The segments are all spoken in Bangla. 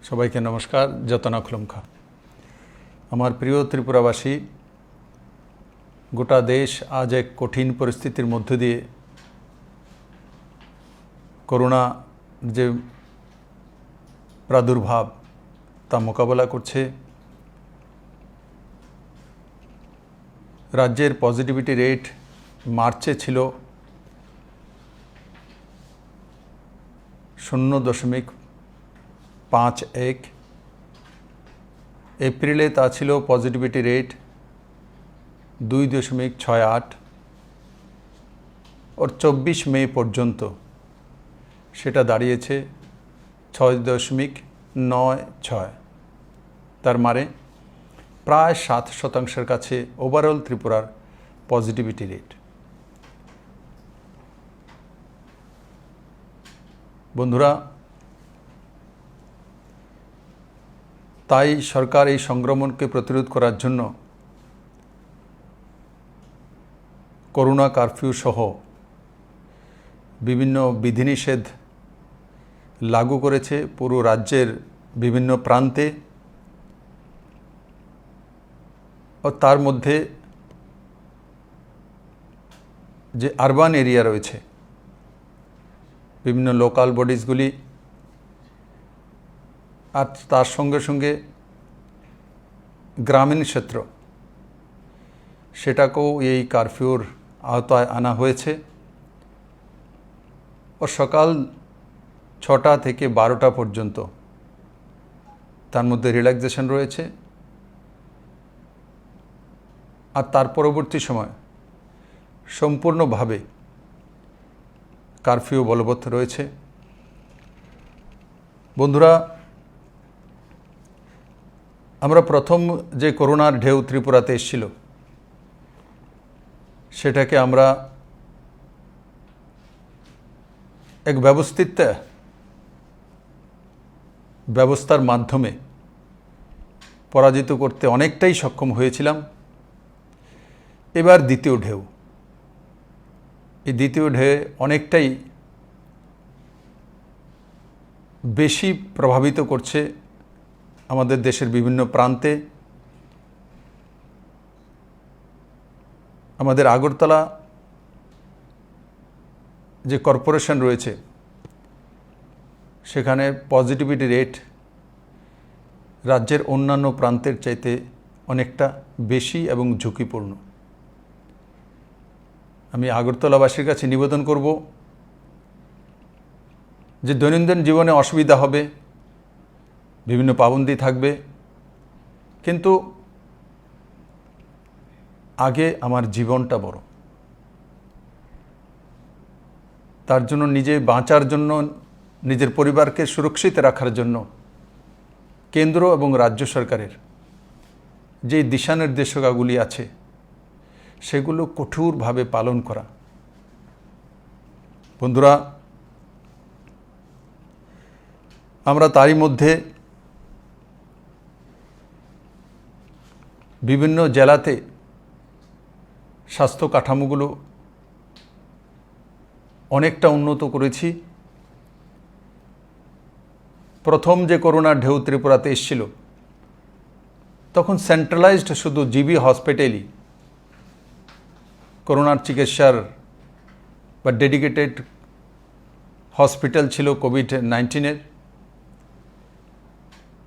সবাইকে নমস্কার। যতন আখলুমখা। আমার প্রিয় ত্রিপুরাবাসী, গোটা দেশ আজ এক কঠিন পরিস্থিতির মধ্য দিয়ে করোনা যে প্রাদুর্ভাব তা মোকাবেলা করছে। রাজ্যের পজিটিভিটি রেট মার্চে ছিল 0.51, এপ্রিলে তা ছিল পজিটিভিটি রেট 2.68 और 24 মে পর্যন্ত সেটা দাঁড়িয়েছে 6.96। তার মানে প্রায় 7% কাছে ওভারঅল ত্রিপুরার পজিটিভিটি রেট। বন্ধুরা, তাই সরকার এই সংক্রমণকে প্রতিরোধ করার জন্য করোনা কারফিউ সহ বিভিন্ন বিধিনিষেধ লাগু করেছে পুরো রাজ্যের বিভিন্ন প্রান্তে। ও তার মধ্যে যে আরবান এরিয়া রয়েছে, বিভিন্ন লোকাল বডিজগুলি, আর তার সঙ্গে সঙ্গে গ্রামীণ ক্ষেত্র, সেটাকেও এই কারফিউর আওতায় আনা হয়েছে। ও সকাল 6টা থেকে 12টা পর্যন্ত তার মধ্যে রিল্যাক্সেশন রয়েছে। আর তার পরবর্তী সময় সম্পূর্ণভাবে কারফিউ বলবৎ রয়েছে। বন্ধুরা, আমরা প্রথম যে করোনার ঢেউ ত্রিপুরাতে এসেছিল, সেটাকে আমরা এক ব্যবস্থার মাধ্যমে পরাজিত করতে অনেকটাই সক্ষম হয়েছিলাম। এবার দ্বিতীয় ঢেউ, এই দ্বিতীয় ঢেউ অনেকটাই বেশি প্রভাবিত করছে আমাদের দেশের বিভিন্ন প্রান্তে। আমাদের আগরতলা যে কর্পোরেশন রয়েছে, সেখানে পজিটিভিটি রেট রাজ্যের অন্যান্য প্রান্তের চাইতে অনেকটা বেশি এবং ঝুঁকিপূর্ণ। আমি আগরতলাবাসীর কাছে নিবেদন করব যে দৈনন্দিন জীবনে অসুবিধা হবে, বিভিন্ন পাবন্দি থাকবে, কিন্তু আগে আমার জীবনটা বড়। তার জন্য নিজে বাঁচার জন্য, নিজের পরিবারকে সুরক্ষিত রাখার জন্য কেন্দ্র এবং রাজ্য সরকারের যে দিশানির্দেশিকাগুলি আছে, সেগুলো কঠোরভাবে পালন করা। বন্ধুরা, আমরা তারই মধ্যে বিভিন্ন জেলাতে স্বাস্থ্য কাঠামোগুলো অনেকটা উন্নত করেছি। প্রথম যে করোনার ঢেউ ত্রিপুরাতে এসেছিল, তখন সেন্ট্রালাইজড শুধু জিবি হসপিটালই করোনার চিকিৎসার বা ডেডিকেটেড হসপিটাল ছিল কোভিড-19-এর।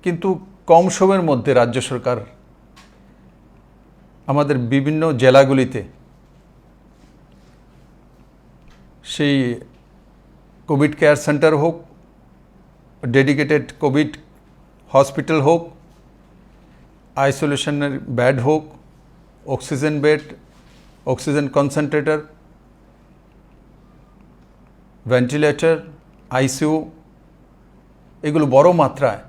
কিন্তু কম সময়ের মধ্যে রাজ্য সরকার আমাদের বিভিন্ন জেলাগুলিতে সেই কোভিড কেয়ার সেন্টার হোক, ডেডিকেটেড কোভিড হসপিটাল হোক, আইসোলেশনের বেড হোক, oxygen bed, oxygen concentrator, ventilator, ICU, এগুলো বড় মাত্রায়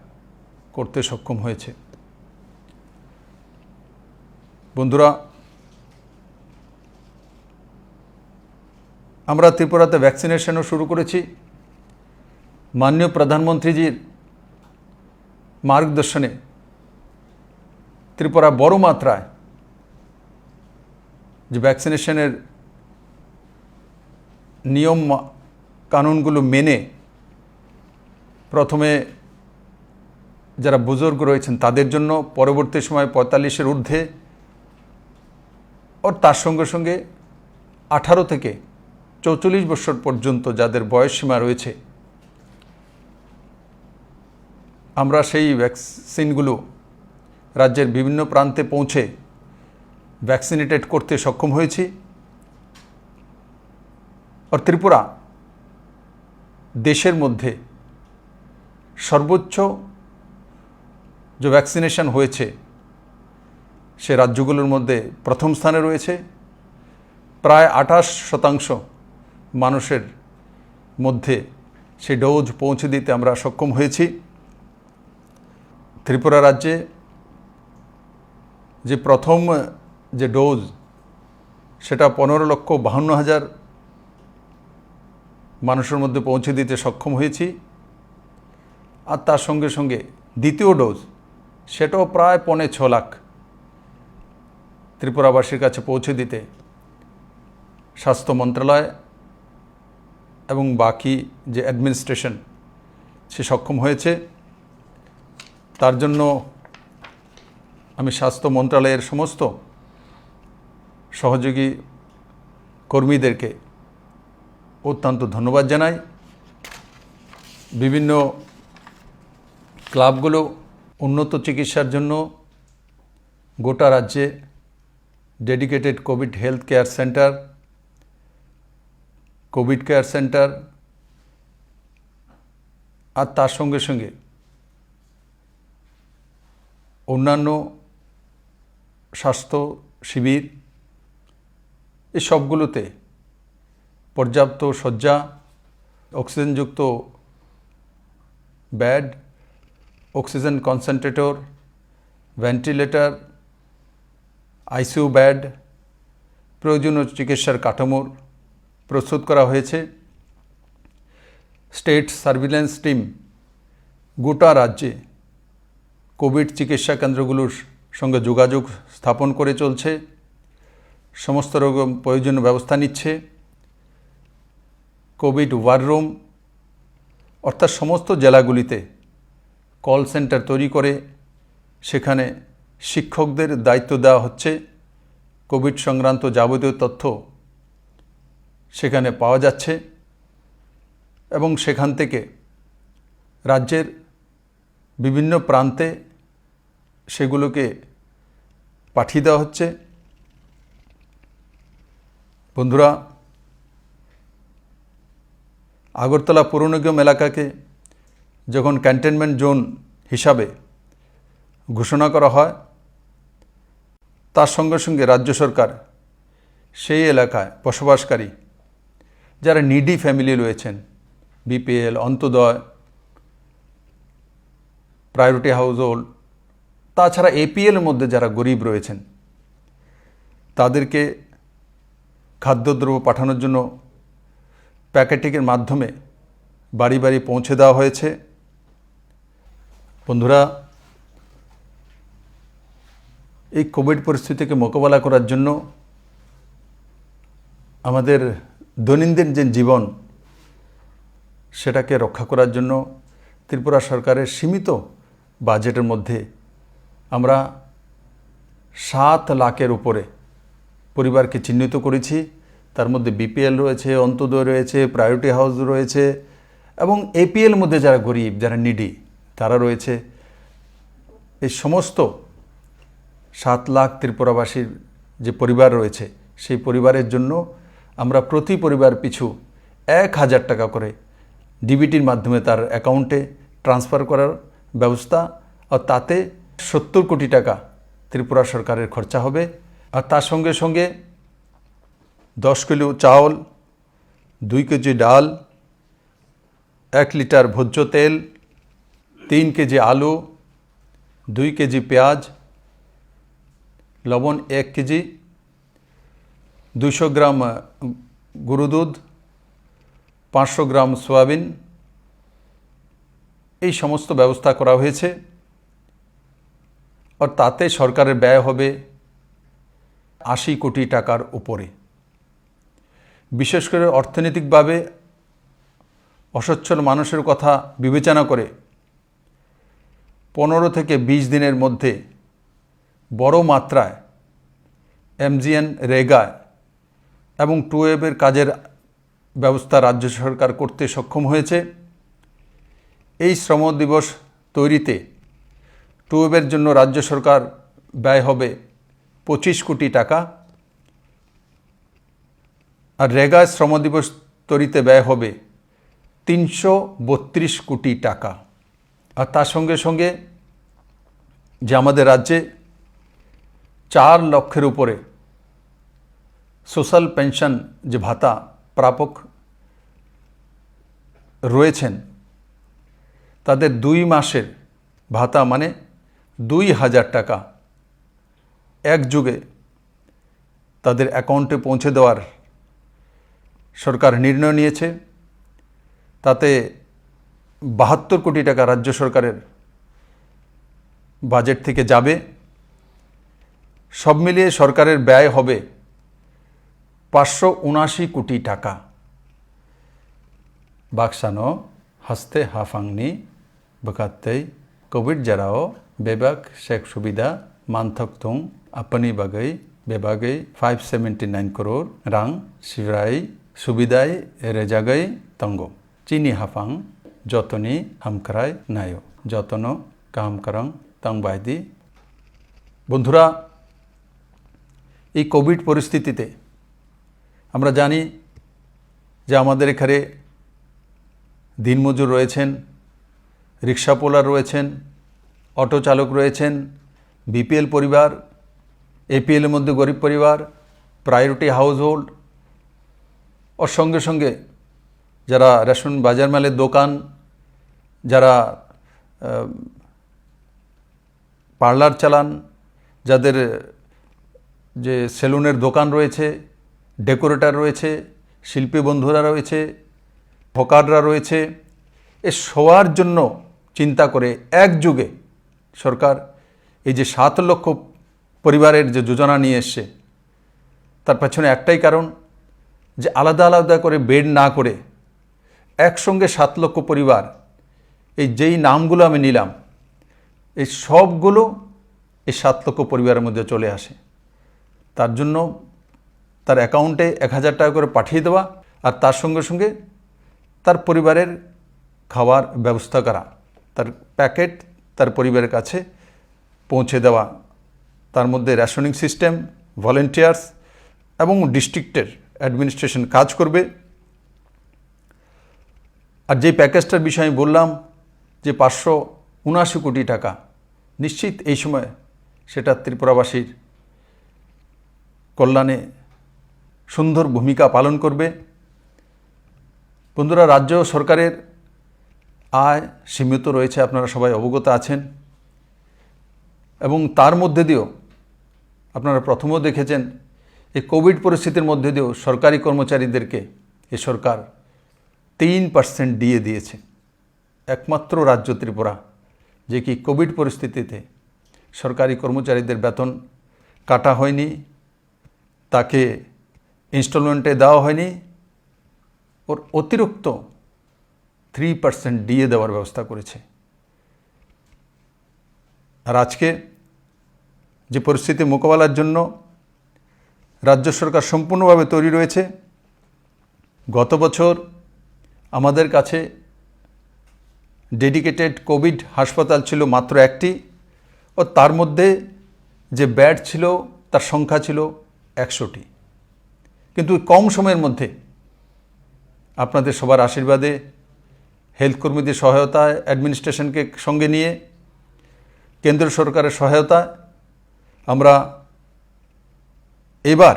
করতে সক্ষম হয়েছে। বন্ধুরা, আমরা ত্রিপুরাতে ভ্যাকসিনেশনও শুরু করেছি। মাননীয় প্রধানমন্ত্রীজির মার্গদর্শনে ত্রিপুরা বড় মাত্রায় যে ভ্যাকসিনেশনের নিয়ম কানুনগুলো মেনে প্রথমে যারা বুজুর্গ রয়েছেন তাদের জন্য পরবর্তী সময় 45-এর ঊর্ধ্বে আর তার সঙ্গে সঙ্গে 18 থেকে 44 বছর পর্যন্ত যাদের বয়সসীমা রয়েছে, আমরা সেই ভ্যাকসিনগুলো রাজ্যের বিভিন্ন প্রান্তে পৌঁছে ভ্যাকসিনেটেড করতে সক্ষম হয়েছি। আর ত্রিপুরা দেশের মধ্যে সর্বোচ্চ যে ভ্যাকসিনেশন হয়েছে সে রাজ্যগুলোর মধ্যে প্রথম স্থানে রয়েছে। প্রায় 28% মানুষের মধ্যে সে ডোজ পৌঁছে দিতে আমরা সক্ষম হয়েছি। ত্রিপুরা রাজ্যে যে প্রথম যে ডোজ সেটা 15,52,000 মানুষের মধ্যে পৌঁছে দিতে সক্ষম হয়েছি। আর তার সঙ্গে সঙ্গে দ্বিতীয় ডোজ সেটাও প্রায় 6.25 লাখ ত্রিপুরাবাসীর কাছে পৌঁছে দিতে স্বাস্থ্য মন্ত্রণালয় এবং বাকি যে অ্যাডমিনিস্ট্রেশন সে সক্ষম হয়েছে। তার জন্য আমি স্বাস্থ্য মন্ত্রণালয়ের সমস্ত সহযোগী কর্মীদেরকে অত্যন্ত ধন্যবাদ জানাই। বিভিন্ন ক্লাবগুলো উন্নত চিকিৎসার জন্য গোটা রাজ্যে dedicated covid health care centre, covid care centre আর তার সঙ্গে সঙ্গে অন্যান্য স্বাস্থ্য শিবির এই সবগুলোতে পর্যাপ্ত শয্যা, অক্সিজেনযুক্ত bed, oxygen concentrator, ventilator, ICU bed, প্রয়োজনীয় চিকিৎসার কাঠামোর প্রস্তুত করা হয়েছে। স্টেট সার্ভিলেন্স টিম গোটা রাজ্যে কোভিড চিকিৎসা কেন্দ্রগুলোর সঙ্গে যোগাযোগ স্থাপন করে চলছে, সমস্ত রকম প্রয়োজনীয় ব্যবস্থা নিচ্ছে। কোভিড ওয়ার রুম অর্থাৎ সমস্ত জেলাগুলিতে কল সেন্টার তৈরি করে সেখানে শিক্ষকদের দায়িত্ব দেওয়া হচ্ছে। কোভিড সংক্রান্ত যাবতীয় তথ্য সেখানে পাওয়া যাচ্ছে এবং সেখান থেকে রাজ্যের বিভিন্ন প্রান্তে সেগুলোকে পাঠিয়ে দেওয়া হচ্ছে। বন্ধুরা, আগরতলা পৌর নিগম এলাকাকে যখন কন্টেনমেন্ট জোন হিসাবে ঘোষণা করা হয়, তার সঙ্গে সঙ্গে রাজ্য সরকার সেই এলাকায় বসবাসকারী যারা নিডি ফ্যামিলি রয়েছেন, BPL, Antyodaya, priority house hold, তাছাড়া এপিএলের মধ্যে যারা গরিব রয়েছেন তাদেরকে খাদ্যদ্রব্য পাঠানোর জন্য প্যাকেটিংয়ের মাধ্যমে বাড়ি বাড়ি পৌঁছে দেওয়া হয়েছে। বন্ধুরা, এই কোভিড পরিস্থিতিকে মোকাবেলা করার জন্য আমাদের দৈনন্দিন যে জীবন সেটাকে রক্ষা করার জন্য ত্রিপুরা সরকারের সীমিত বাজেটের মধ্যে আমরা 7 লাখের উপরে পরিবারকে চিহ্নিত করেছি। তার মধ্যে বিপিএল রয়েছে, অন্তোদয় রয়েছে, প্রায়োরিটি হাউস রয়েছে এবং এপিএল মধ্যে যারা গরিব, যারা নিডি তারা রয়েছে। এই সমস্ত 7 লাখ ত্রিপুরাবাসীর যে পরিবার রয়েছে সেই পরিবারের জন্য আমরা প্রতি পরিবার পিছু 1,000 টাকা করে ডিবিটির মাধ্যমে তার অ্যাকাউন্টে ট্রান্সফার করার ব্যবস্থা, আর তাতে 70 কোটি টাকা ত্রিপুরা সরকারের খরচা হবে। আর তার সঙ্গে সঙ্গে 10 কিলো চাউল, 2 কেজি ডাল, 1 লিটার ভোজ্য তেল, 3 কেজি আলু, 2 কেজি পেঁয়াজ, লবণ 1 কেজি, 200 গ্রাম গরু দুধ, 500 গ্রাম সয়াবিন, এই সমস্ত ব্যবস্থা করা হয়েছে। আর তাতে সরকারের ব্যয় হবে 80 কোটি টাকার উপরে। বিশেষ করে অর্থনৈতিকভাবে অসচ্ছল মানুষের কথা বিবেচনা করে 15 থেকে 20 দিনের মধ্যে বড় মাত্রায় এমজিএন রেগা এবং 2Wave কাজের ব্যবস্থা রাজ্য সরকার করতে সক্ষম হয়েছে। এই শ্রম দিবস তৈরিতে 2Wave জন্য রাজ্য সরকার ব্যয় হবে 25 কোটি টাকা, আর রেগা শ্রম দিবস তৈরিতে ব্যয় হবে 332 কোটি টাকা। আর তার সঙ্গে সঙ্গে যে আমাদের রাজ্যে 4 লক্ষের উপরে সোশ্যাল পেনশন যে ভাতা প্রাপক রয়েছেন, তাদের 2 মাসের ভাতা মানে 2000 টাকা একযোগে তাদের অ্যাকাউন্টে পৌঁছে দেওয়ার সরকার নির্ণয় নিয়েছে। তাতে 72 কোটি টাকা রাজ্য সরকারের বাজেট থেকে যাবে। সব মিলিয়ে সরকারের ব্যয় হবে 579 কোটি টাকা। বাক্সানো হাসতে হাফাংনি বকাতেই কোভিড জারাও বেবাক শেখ সুবিধা মানথক থং আপনি বাগৈ বেবাগৈ 579 করোর রাং শিরাই সুবিধায় রেজাগৈ তঙ্গ চিনি হাফাং যতনি হামকরাই নায়ো যতন কামকরং তংবাইদি। বন্ধুরা, এই কোভিড পরিস্থিতিতে আমরা জানি যে আমাদের এখানে দিনমজুর রয়েছেন, রিক্সাপোলার রয়েছেন, অটো চালক রয়েছেন, বিপিএল পরিবার, এপিএলের মধ্যে গরিব পরিবার, প্রায়োরিটি হাউস হোল্ড, ওর সঙ্গে সঙ্গে যারা রেশন বাজার মালের দোকান, যারা পার্লার চালান, যাদের যে সেলুনের দোকান রয়েছে, ডেকোরেটর রয়েছে, শিল্পী বন্ধুরা রয়েছে, হকাররা রয়েছে, এ সবার জন্য চিন্তা করে একযোগে সরকার এই যে 7 লক্ষ পরিবারের যে যোজনা নিয়ে এসছে, তার পেছনে একটাই কারণ যে আলাদা আলাদা করে বেড না করে একসঙ্গে 7 লক্ষ পরিবার, এই যেই নামগুলো আমি নিলাম, এই সবগুলো এই 7 লক্ষ পরিবারের মধ্যে চলে আসে। তার জন্য তার অ্যাকাউন্টে 1000 টাকা করে পাঠিয়ে দেওয়া, আর তার সঙ্গে সঙ্গে তার পরিবারের খাবার ব্যবস্থা করা, তার প্যাকেট তার পরিবারের কাছে পৌঁছে দেওয়া। তার মধ্যে রেশনিং সিস্টেম, ভলেন্টিয়ার্স এবং ডিস্ট্রিক্টের অ্যাডমিনিস্ট্রেশন কাজ করবে। আর যে প্যাকেজটার বিষয়ে আমি বললাম যে 579 কোটি টাকা, নিশ্চিত এই সময় সেটা ত্রিপুরাবাসীর কল্যাণে সুন্দর ভূমিকা পালন করবে। বন্ধুরা, রাজ্য সরকারের আয় সীমিত রয়েছে, আপনারা সবাই অবগত আছেন, এবং তার মধ্যে দিয়েও আপনারা প্রথমেও দেখেছেন এই কোভিড পরিস্থিতির মধ্যে দিয়েও সরকারি কর্মচারীদেরকে এই সরকার 3% দিয়ে দিয়েছে। একমাত্র রাজ্য ত্রিপুরা যে কি কোভিড পরিস্থিতিতে সরকারি কর্মচারীদের বেতন কাটা হয়নি, তাকে ইনস্টলমেন্টে দেওয়া হয়নি, ওর অতিরিক্ত 3% দিয়ে দেওয়ার ব্যবস্থা করেছে। আর আজকে যে পরিস্থিতি মোকাবেলার জন্য রাজ্য সরকার সম্পূর্ণভাবে তৈরি রয়েছে। গত বছর আমাদের কাছে ডেডিকেটেড কোভিড হাসপাতাল ছিল মাত্র 1টি, ও তার মধ্যে যে বেড ছিল তার সংখ্যা ছিল 100টি। কিন্তু কম সময়ের মধ্যে আপনাদের সবার আশীর্বাদে, হেলথ কর্মীদের সহায়তায়, অ্যাডমিনিস্ট্রেশনকে সঙ্গে নিয়ে, কেন্দ্র সরকারের সহায়তায় আমরা এবার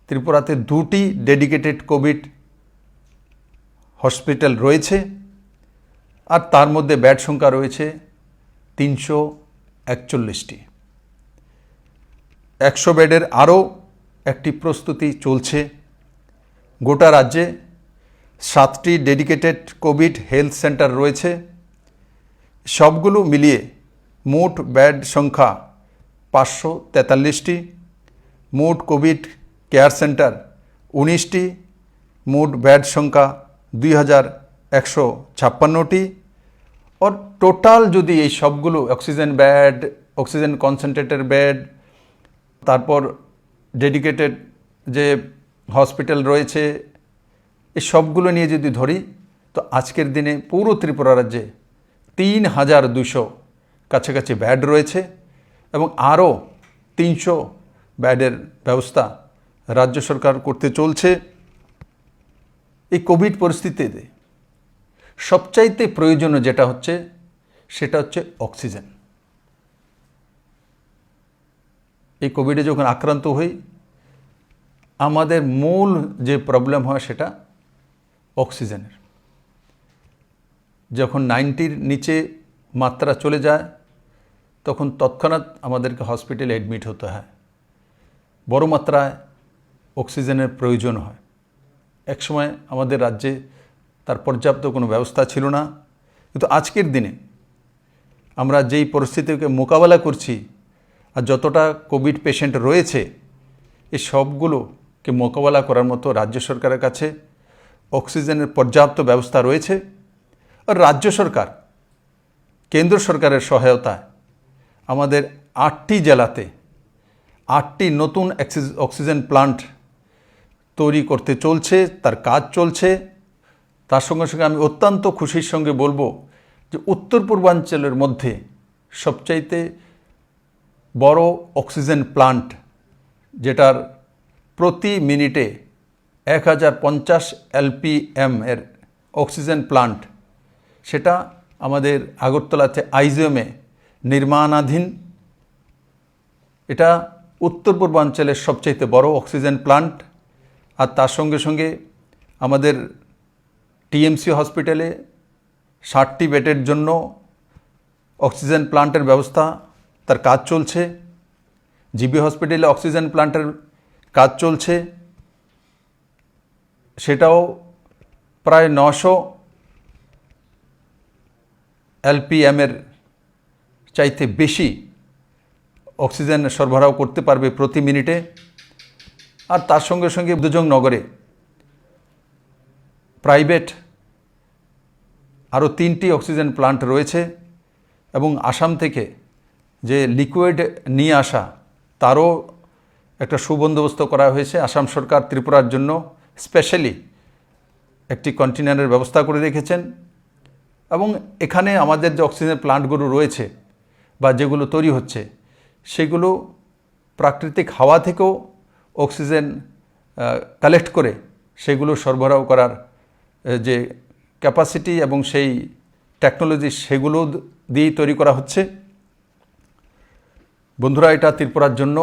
ত্রিপুরাতে 2টি ডেডিকেটেড কোভিড হসপিটাল রয়েছে, আর তার মধ্যে বেড সংখ্যা রয়েছে 341টি। 100 বেডের আরও একটি প্রস্তুতি চলছে। গোটা রাজ্যে 7টি ডেডিকেটেড কোভিড হেলথ সেন্টার রয়েছে। সবগুলো মিলিয়ে মোট বেড সংখ্যা 543টি, মোট কোভিড কেয়ার সেন্টার 19টি, মোট বেড সংখ্যা 2156টি, और টোটাল যদি এই সবগুলো অক্সিজেন বেড, অক্সিজেন কনসেন্ট্রেটের বেড, তারপর ডেডিকেটেড যে হসপিটাল রয়েছে, এই সবগুলো নিয়ে যদি ধরি তো আজকের দিনে পুরো ত্রিপুরা রাজ্যে ৩,২০০ কাছাকাছি বেড রয়েছে এবং আরও ৩০০ বেডের ব্যবস্থা রাজ্য সরকার করতে চলছে। এই কোভিড পরিস্থিতিতে সবচাইতে প্রয়োজনীয় যেটা হচ্ছে সেটা হচ্ছে অক্সিজেন। এই কোভিডে যখন আক্রান্ত হই আমাদের মূল যে প্রবলেম হয় সেটা অক্সিজেনের। যখন 90-র নিচে মাত্রা চলে যায় তখন তৎক্ষণাৎ আমাদেরকে হসপিটালে অ্যাডমিট হতে হয়, বড় মাত্রায় অক্সিজেনের প্রয়োজন হয়। একসময় আমাদের রাজ্যে তার পর্যাপ্ত কোনো ব্যবস্থা ছিল না, কিন্তু আজকের দিনে আমরা যেই পরিস্থিতিকে মোকাবেলা করছি আর যতটা কোভিড পেশেন্ট রয়েছে এই সবগুলোকে মোকাবেলা করার মতো রাজ্য সরকারের কাছে অক্সিজেনের পর্যাপ্ত ব্যবস্থা রয়েছে। আর রাজ্য সরকার কেন্দ্র সরকারের সহায়তায় আমাদের 8টি জেলাতে 8টি নতুন অক্সিজেন প্লান্ট তৈরি করতে চলছে, তার কাজ চলছে। তার সঙ্গে সঙ্গে আমি অত্যন্ত খুশির সঙ্গে বলবো যে উত্তর পূর্বাঞ্চলের মধ্যে সবচাইতে বড় অক্সিজেন প্লান্ট, যেটার প্রতি মিনিটে 1050 LPM এর অক্সিজেন প্লান্ট, সেটা আমাদের আগরতলাতে আইজিএমে নির্মাণাধীন। এটা উত্তর পূর্বাঞ্চলের সবচাইতে বড় অক্সিজেন প্লান্ট। আর তার সঙ্গে সঙ্গে আমাদের টিএমসি হসপিটালে 60টি বেডের জন্য অক্সিজেন প্লান্টের ব্যবস্থা, তার কাজ চলছে। জিবি হসপিটালে অক্সিজেন প্লান্টের কাজ চলছে, সেটাও প্রায় 900 LPM এর চাইতে বেশি অক্সিজেন সরবরাহ করতে পারবে প্রতি মিনিটে। আর তার সঙ্গে সঙ্গে দুজংনগরে প্রাইভেট আরও 3টি অক্সিজেন প্লান্ট রয়েছে এবং আসাম থেকে যে লিকুইড নিয়ে আসা তারও একটা সুবন্দোবস্ত করা হয়েছে। আসাম সরকার ত্রিপুরার জন্য স্পেশালি একটি কন্টেনারের ব্যবস্থা করে রেখেছেন এবং এখানে আমাদের যে অক্সিজেন প্লান্টগুলো রয়েছে বা যেগুলো তৈরি হচ্ছে সেগুলো প্রাকৃতিক হাওয়া থেকেও অক্সিজেন কালেক্ট করে সেগুলো সরবরাহ করার যে ক্যাপাসিটি এবং সেই টেকনোলজি সেগুলো দিয়েই তৈরি করা হচ্ছে। বন্ধুরা, এটা ত্রিপুরার জন্য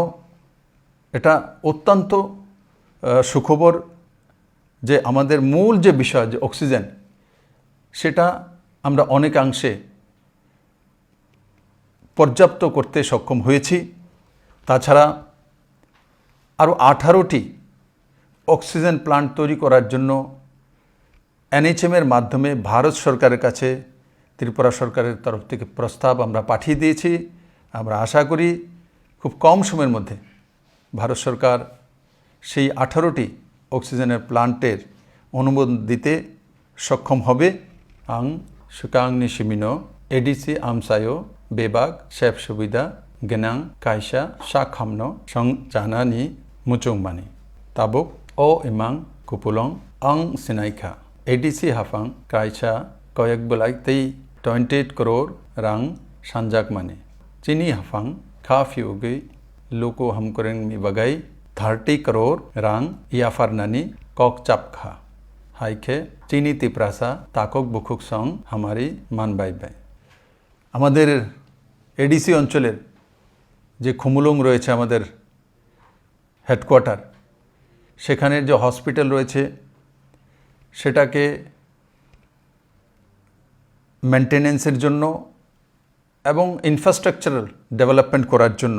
এটা অত্যন্ত সুখবর যে আমাদের মূল যে বিষয় যে অক্সিজেন, সেটা আমরা অনেকাংশে পর্যাপ্ত করতে সক্ষম হয়েছি। তাছাড়া আরও 18টি অক্সিজেন প্লান্ট তৈরি করার জন্য NHM-এর মাধ্যমে ভারত সরকারের কাছে ত্রিপুরা সরকারের তরফ থেকে প্রস্তাব আমরা পাঠিয়ে দিয়েছি। আমরা আশা করি খুব কম সময়ের মধ্যে ভারত সরকার সেই 18টি অক্সিজেনের প্লান্টের অনুমোদন দিতে সক্ষম হবে। আং সুকাংনি সিমিনো এডিসি আমসায়ো বেবাগ সেব সুবিধা গেনাং কাইসা শাখামনো সং জানানি মুচুংমানি তাবুক ও ইমাং কুপুলং আং সিনাইখা এডিসি হাফাং কাইসা কয়েক বেলাইতেই 28 crore রাং সানজাকমানি চিনি হাফাং খা ফিউগৈ লোকো হামকরেং মি বাগাই 30 crore রাং ইয়াফারনানি কক চাপখা হাইখে চিনি তিপ্রাসা তাকক বুকুক সং হামারি মান বাই বাই। আমাদের এডিসি অঞ্চলের যে খুমুলুং রয়েছে আমাদের হেডকোয়ার্টার, সেখানের যে হসপিটাল রয়েছে সেটাকে মেনটেনেন্সের জন্য এবং ইনফ্রাস্ট্রাকচারাল ডেভেলপমেন্ট করার জন্য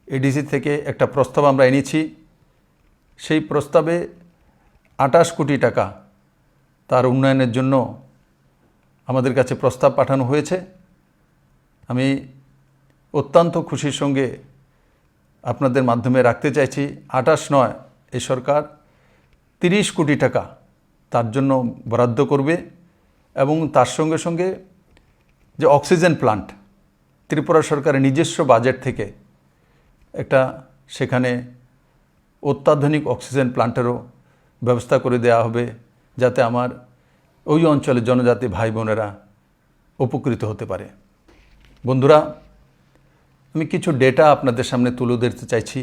এডিসি থেকে একটা প্রস্তাব আমরা এনেছি। সেই প্রস্তাবে 28 কোটি টাকা তার উন্নয়নের জন্য আমাদের কাছে প্রস্তাব পাঠানো হয়েছে। আমি অত্যন্ত খুশির সঙ্গে আপনাদের মাধ্যমে রাখতে চাইছি 28 নয়, এই সরকার 30 কোটি টাকা তার জন্য বরাদ্দ করবে এবং তার সঙ্গে সঙ্গে যে অক্সিজেন প্লান্ট, ত্রিপুরা সরকারের নিজস্ব বাজেট থেকে একটা সেখানে অত্যাধুনিক অক্সিজেন প্লান্টেরও ব্যবস্থা করে দেওয়া হবে, যাতে আমার ওই অঞ্চলের জনজাতি ভাই বোনেরা উপকৃত হতে পারে। বন্ধুরা, আমি কিছু ডেটা আপনাদের সামনে তুলে ধরতে চাইছি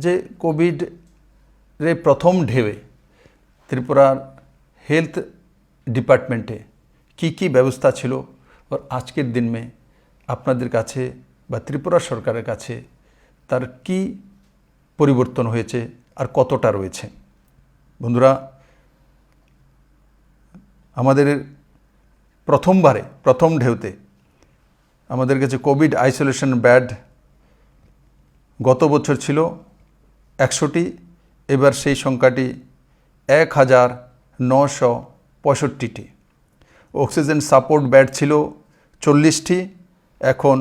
যে কোভিডের প্রথম ঢেউয়ে ত্রিপুরার হেলথ ডিপার্টমেন্টে কি ব্যবস্থা ছিল, আর আজকের দিন মে আপনাদের কাছে বা ত্রিপুরা সরকারের কাছে তার কি পরিবর্তন হয়েছে আর কতটা রয়েছে। বন্ধুরা, আমাদের প্রথম ঢেউতে আমাদের কাছে কোভিড আইসোলেশন বেড গত বছর ছিল 100টি, এবার সেই সংখ্যাটি 1965টি। অক্সিজেন সাপোর্ট বেড ছিল 40টি, এখন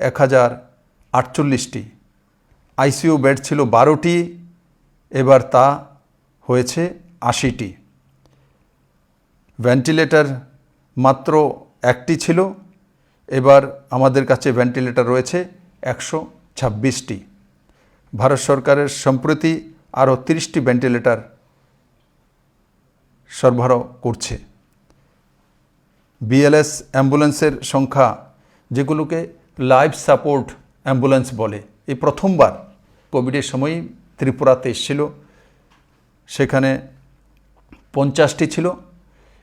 1048টি। আইসিইউ বেড ছিল 12টি, এবার তা হয়েছে 80টি। ভেন্টিলেটর মাত্র 1টি ছিল, এবার আমাদের কাছে ভেন্টিলেটর রয়েছে 126টি। ভারত সরকারের সম্প্রতি আরও 30টি ভেন্টিলেটর সরবরাহ করছে। বিএলএস অ্যাম্বুলেন্সের সংখ্যা, যেগুলোকে লাইফ সাপোর্ট অ্যাম্বুলেন্স বলে, এই প্রথমবার কোভিডের সময়ই ত্রিপুরাতে এসেছিল, সেখানে 50টি ছিল,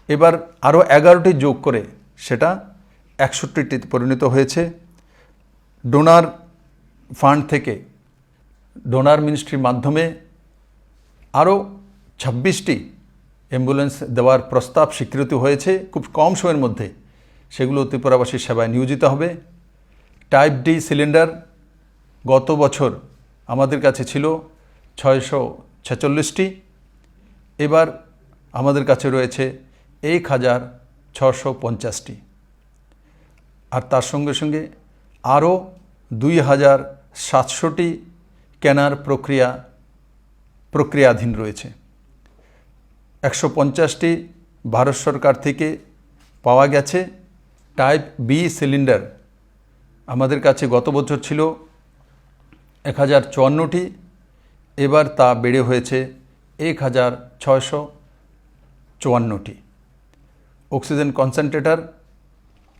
এবার আরও 11টি যোগ করে সেটা 61টিতে পরিণত হয়েছে। ডোনার ফান্ড থেকে, ডোনার মিনিস্ট্রির মাধ্যমে আরও 26টি অ্যাম্বুলেন্স দেওয়ার প্রস্তাব স্বীকৃত হয়েছে খুব কম সময়ের মধ্যে। সেগুলো ত্রিপুরাবাসীর সেবায় নিয়োজিত হবে। টাইপ ডি সিলিন্ডার গত বছর আমাদের কাছে ছিল 646টি, এবার আমাদের কাছে রয়েছে 1650টি। আর তার সঙ্গে সঙ্গে আরও 2700টি কেনার প্রক্রিয়াধীন রয়েছে। 150টি ভারত সরকার থেকে পাওয়া গেছে। টাইপ বি সিলিন্ডার আমাদের কাছে গত বছর ছিল 1054টি, এবার তা বেড়ে হয়েছে 1654টি। অক্সিজেন কনসেন্ট্রেটর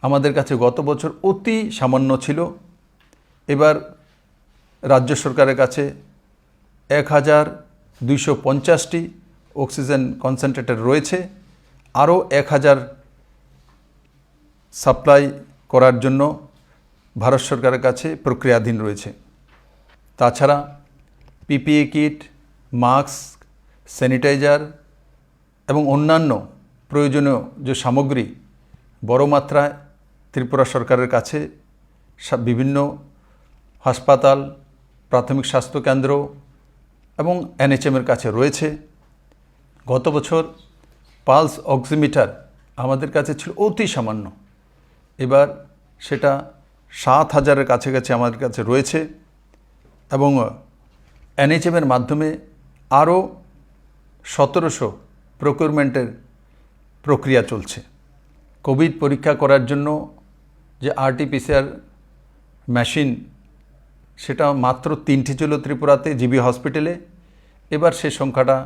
আমাদের কাছে গত বছর অতি সামান্য ছিল, এবার রাজ্য সরকারের কাছে 1250টি অক্সিজেন কনসেন্ট্রেটর রয়েছে। আরও 1000 সাপ্লাই করার জন্য ভারত সরকারের কাছে প্রক্রিয়াধীন রয়েছে। তাছাড়া পিপিই কিট, মাস্ক, স্যানিটাইজার এবং অন্যান্য প্রয়োজনীয় যে সামগ্রী বড় মাত্রায় ত্রিপুরা সরকারের কাছে বিভিন্ন হাসপাতাল, প্রাথমিক স্বাস্থ্যকেন্দ্র এবং এনএচএমের কাছে রয়েছে। গত বছর পালস অক্সিমিটার আমাদের কাছে ছিল অতি সামান্য, এবার সেটা 7000-এর কাছাকাছি আমাদের কাছে রয়েছে এবং এনএচএমের মাধ্যমে আরও 1700 প্রকিউরমেন্টের প্রক্রিয়া চলছে। কোভিড পরীক্ষা করার জন্য যে আরটিপিসিআর মেশিন, সেটা মাত্র 3টি ছিল ত্রিপুরাতে জিবি হসপিটালে, এবার সে সংখ্যাটা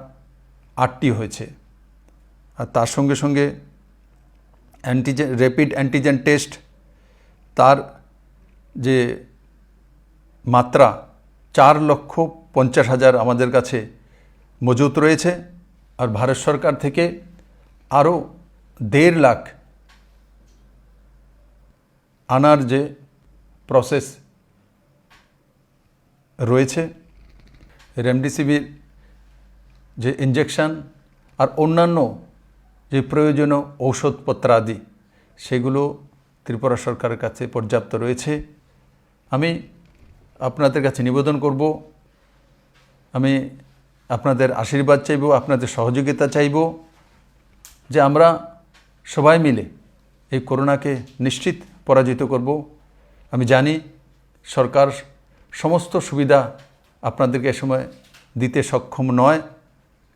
8টি হয়েছে। আর তার সঙ্গে সঙ্গে র্যাপিড অ্যান্টিজেন টেস্ট, তার যে মাত্রা 4,50,000 আমাদের কাছে মজুত রয়েছে। আর ভারত সরকার থেকে আরও 1.5 লাখ আনার যে প্রসেস রয়েছে। রেমডেসিভির যে ইঞ্জেকশন আর অন্যান্য যে প্রয়োজনীয় ঔষধপত্রাদি, সেগুলো ত্রিপুরা সরকারের কাছে পর্যাপ্ত রয়েছে। আমি আপনাদের কাছে নিবেদন করব, আমি আপনাদের আশীর্বাদ চাইব, আপনাদের সহযোগিতা চাইব, যে আমরা সবাই মিলে এই করোনাকে নিশ্চিত পরাজিত করব। আমি জানি সরকার সমস্ত সুবিধা আপনাদেরকে এ সময় দিতে সক্ষম নয়,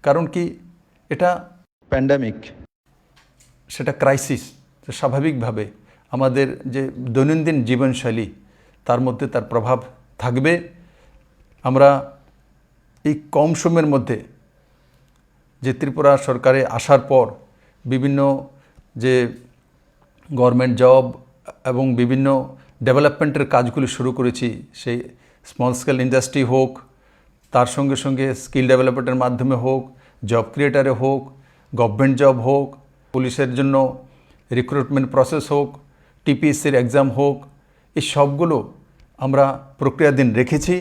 কারণ কি এটা প্যান্ডেমিক, সেটা ক্রাইসিস, স্বাভাবিকভাবে আমাদের যে দৈনন্দিন জীবনশৈলী তার মধ্যে তার প্রভাব থাকবে। আমরা এই কম সময়ের মধ্যে যে ত্রিপুরা সরকারে আসার পর বিভিন্ন যে গভর্নমেন্ট জব এবং বিভিন্ন ডেভেলপমেন্টের কাজগুলি শুরু করেছি, সেই স্মল স্কেল ইন্ডাস্ট্রি হোক, তার সঙ্গে সঙ্গে স্কিল ডেভেলপমেন্টের মাধ্যমে হোক, জব ক্রিয়েটারে হোক, গভর্নমেন্ট জব হোক, পুলিশের জন্য রিক্রুটমেন্ট প্রসেস হোক, টিপিএসসির এক্সাম হোক, এই সবগুলো আমরা প্রক্রিয়াধীন রেখেছি।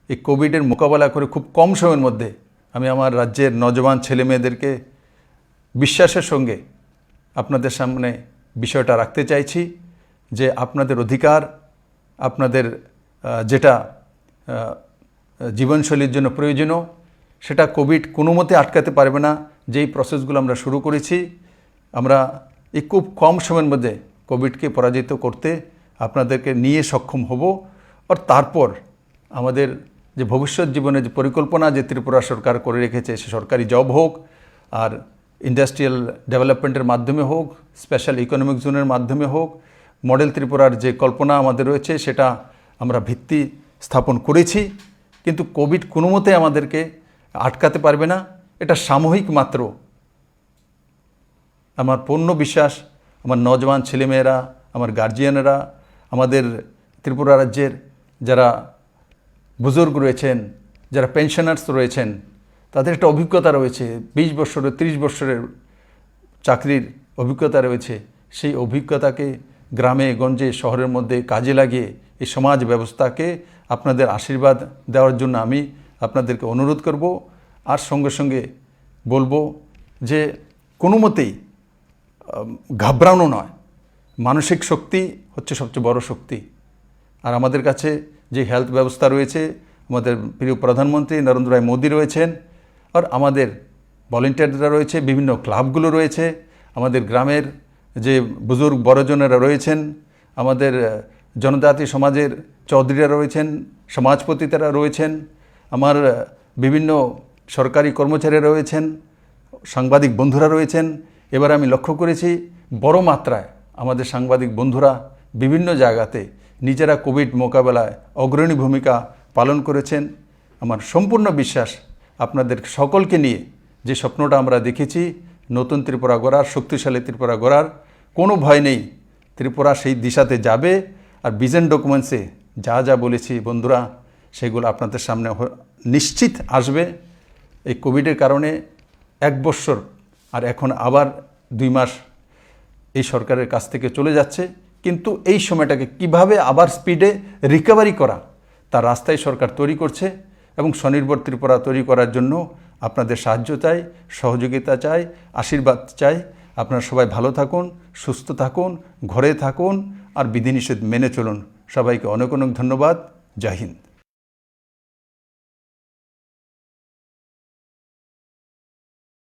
এই কোভিডের মোকাবেলা করে খুব কম সময়ের মধ্যে আমি আমার রাজ্যের নজওয়ান ছেলে মেয়েদেরকে বিশ্বাসের সঙ্গে আপনাদের সামনে বিষয়টা রাখতে চাইছি যে আপনাদের অধিকার, আপনাদের যেটা জীবনশৈলীর জন্য প্রয়োজনীয়, সেটা কোভিড কোনো মতে আটকাতে পারবে না। যেই প্রসেসগুলো আমরা শুরু করেছি, আমরা এই খুব কম সময়ের মধ্যে কোভিডকে পরাজিত করতে আপনাদেরকে নিয়ে সক্ষম হব। আর তারপর আমাদের যে ভবিষ্যৎ জীবনের যে পরিকল্পনা যে ত্রিপুরা সরকার করে রেখেছে, সে সরকারি জব হোক আর ইন্ডাস্ট্রিয়াল ডেভেলপমেন্টের মাধ্যমে হোক, স্পেশাল ইকোনমিক জোনের মাধ্যমে হোক, মডেল ত্রিপুরার যে কল্পনা আমাদের রয়েছে সেটা আমরা ভিত্তি স্থাপন করেছি। কিন্তু কোভিড কোনো মতে আমাদেরকে আটকাতে পারবে না, এটা সাময়িক মাত্র। আমার পূর্ণ বিশ্বাস আমার নজওয়ান ছেলেমেয়েরা, আমার গার্জিয়ানেরা, আমাদের ত্রিপুরা রাজ্যের যারা বুজুর্গ রয়েছেন, যারা পেনশনার্স রয়েছেন, তাদের একটা অভিজ্ঞতা রয়েছে, 20 বছরের 30 বছরের চাকরির অভিজ্ঞতা রয়েছে। সেই অভিজ্ঞতাকে গ্রামে গঞ্জে শহরের মধ্যে কাজে লাগিয়ে এই সমাজ ব্যবস্থাকে আপনাদের আশীর্বাদ দেওয়ার জন্য আমি আপনাদেরকে অনুরোধ করব। আর সঙ্গে সঙ্গে বলবো যে কোনো মতেই ঘাবড়ানো নয়, মানসিক শক্তি হচ্ছে সবচেয়ে বড় শক্তি। আর আমাদের কাছে যে হেলথ ব্যবস্থা রয়েছে, আমাদের প্রিয় প্রধানমন্ত্রী নরেন্দ্র ভাই মোদী রয়েছেন, আর আমাদের ভলেন্টিয়াররা রয়েছে, বিভিন্ন ক্লাবগুলো রয়েছে, আমাদের গ্রামের যে বুজুর্গ বড়জনেরা রয়েছেন, আমাদের জনজাতি সমাজের চৌধুরীরা রয়েছেন, সমাজপতিরা রয়েছেন, আমার বিভিন্ন সরকারি কর্মচারীরা রয়েছেন, সাংবাদিক বন্ধুরা রয়েছেন। এবার আমি লক্ষ্য করেছি বড় মাত্রায় আমাদের সাংবাদিক বন্ধুরা বিভিন্ন জায়গাতে নিজেরা কোভিড মোকাবেলায় অগ্রণী ভূমিকা পালন করেছেন। আমার সম্পূর্ণ বিশ্বাস আপনাদের সকলকে নিয়ে যে স্বপ্নটা আমরা দেখেছি, নতুন ত্রিপুরা গড়ার, শক্তিশালী ত্রিপুরা গড়ার, কোনো ভয় নেই। ত্রিপুরা সেই দিশাতে যাবে। আর ভিশন ডকুমেন্টসে যা যা বলেছি বন্ধুরা, সেগুলো আপনাদের সামনে নিশ্চিত আসবে। এই কোভিডের কারণে 1 বছর আর এখন আবার 2 মাস এই সরকারের কাছ থেকে চলে যাচ্ছে, কিন্তু এই সময়টাকে কিভাবে আবার স্পিডে রিকভারি করা তার রাস্তায় সরকার তৈরি করছে। এবং স্বনির্ভর ত্রিপুরা তৈরি করার জন্য আপনাদের সাহায্য চাই, সহযোগিতা চাই, আশীর্বাদ চাই। আপনারা সবাই ভালো থাকুন, সুস্থ থাকুন, ঘরে থাকুন আর বিধিনিষেধ মেনে চলুন। সবাইকে অনেক অনেক ধন্যবাদ। জয় হিন্দ।